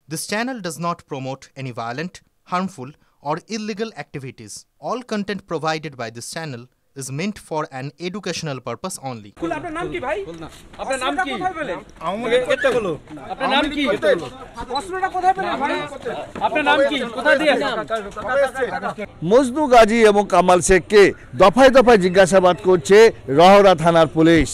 This channel does not promote any violent, harmful, or illegal activities. All content provided by this channel is meant for an educational purpose only. আপনার নাম কি ভাই? আপনার নাম কি? এটা বলো। আপনার নাম কি? অস্ত্রটা কোথায় পেলেন ভাই? আপনার নাম কি? কোথায় দিয়ে? মজনু গাজী এবং কামাল শেখকে দফায় দফায় জিজ্ঞাসাবাদ করছে রহরা থানার পুলিশ।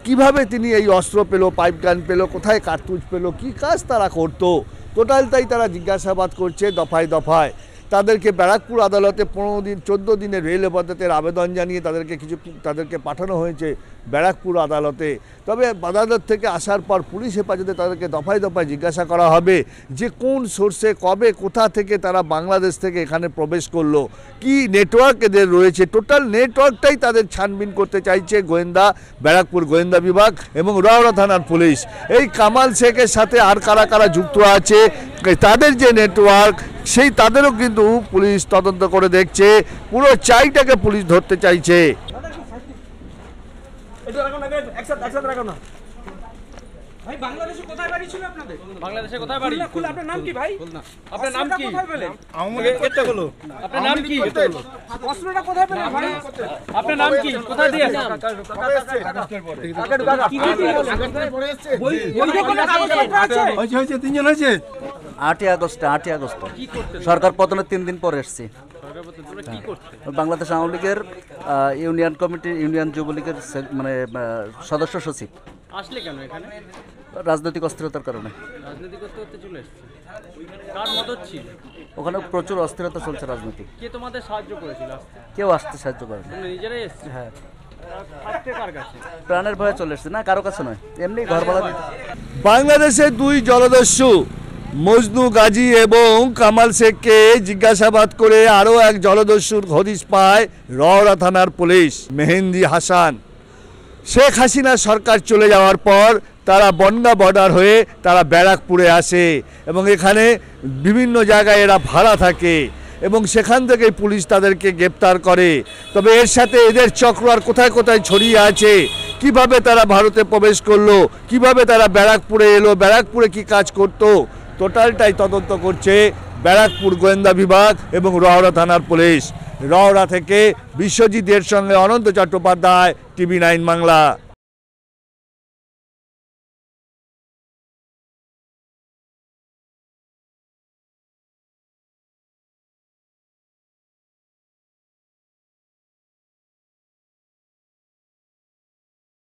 কিভাবে তিনি এই অস্ত্র পেল, পাইপ গান পেল, কোথায় কার্তুজ পেল, কি কাজ তারা করতো, টোটালটাই তারা জিজ্ঞাসাবাদ করছে দফায় দফায়। তাদেরকে ব্যারাকপুর আদালতে 14 দিনের রেল হেফাজতের আবেদন জানিয়ে তাদেরকে পাঠানো হয়েছে ব্যারাকপুর আদালতে। তবে আদালত থেকে আসার পর পুলিশ হেফাজতে তাদেরকে দফায় দফায় জিজ্ঞাসা করা হবে যে কোন সোর্সে, কবে, কোথা থেকে তারা বাংলাদেশ থেকে এখানে প্রবেশ করলো, কি নেটওয়ার্ক এদের রয়েছে, টোটাল নেটওয়ার্কটাই তাদের ছানবিন করতে চাইছে ব্যারাকপুর গোয়েন্দা বিভাগ এবং রহরা থানার পুলিশ। এই কামাল শেখের সাথে আর কারা কারা যুক্ত আছে, তাদের যে নেটওয়ার্ক সেই তাদেরও কিন্তু পুলিশ তদন্ত করে দেখছে। পুরো চাইটাকে পুলিশ ধরতে চাইছে। ভাই বাংলাদেশে কোথায় বাড়ি ছিল আপনাদের? বাংলাদেশে কোথায় বাড়ি? আপনার নাম কি ভাই? আপনার নাম কি? কোথায় পেলেন? এটা বলো। আপনার নাম কি? অস্ত্রটা কোথায় পেলেন ভাই? আপনার নাম কি? কোথায় দিয়ে? হয়েছে 3 জন হয়েছে। 8 আগস্ট সরকার পতনের 3 দিন পরে এসেছি। বাংলাদেশ আওয়ামী লীগের ইউনিয়ন কমিটি, ইউনিয়ন যুবলীগের মানে সদস্য সচিব। আসলে কেন এখানে? রাজনৈতিক অস্থিরতার কারণে। রাজনৈতিক অস্থিরতা চলে এসেছে। কার মদত ছিল? ওখানে প্রচুর অস্থিরতা চলছে রাজনৈতিক। কে তোমাদের সাহায্য করেছিল? কেউ আসতে সাহায্য করেনি, তোমরা নিজেরাই এসেছো? হ্যাঁ। কার কাছে? প্রাণের ভয়ে চলে এসেছে। না, কারো কাছে নয়, এমনি ঘর ভাড়া দিতে। বাংলাদেশের 2 জলদস্যু মজনু গাজী এবং কামাল শেখকে জিজ্ঞাসাবাদ করে আরও এক জলদস্যুর হদিশ পায় রহরা থানার পুলিশ, মেহেন্দি হাসান। শেখ হাসিনা সরকার চলে যাওয়ার পর তারা বনগাঁ বর্ডার হয়ে তারা ব্যারাকপুরে আসে এবং এখানে বিভিন্ন জায়গায় এরা ভাড়া থাকে এবং সেখান থেকেই পুলিশ তাদেরকে গ্রেপ্তার করে। তবে এর সাথে এদের চক্র আর কোথায় কোথায় ছড়িয়ে আছে, কিভাবে তারা ভারতে প্রবেশ করলো, কিভাবে তারা ব্যারাকপুরে এলো, ব্যারাকপুরে কি কাজ করতো, টোটালটাই তদন্ত করছে ব্যারাকপুর গোয়েন্দা বিভাগ এবং রহরা থানার পুলিশ। রহরা থেকে বিশ্বজিতের সঙ্গে অনন্ত চট্টোপাধ্যায়, TV9 বাংলা।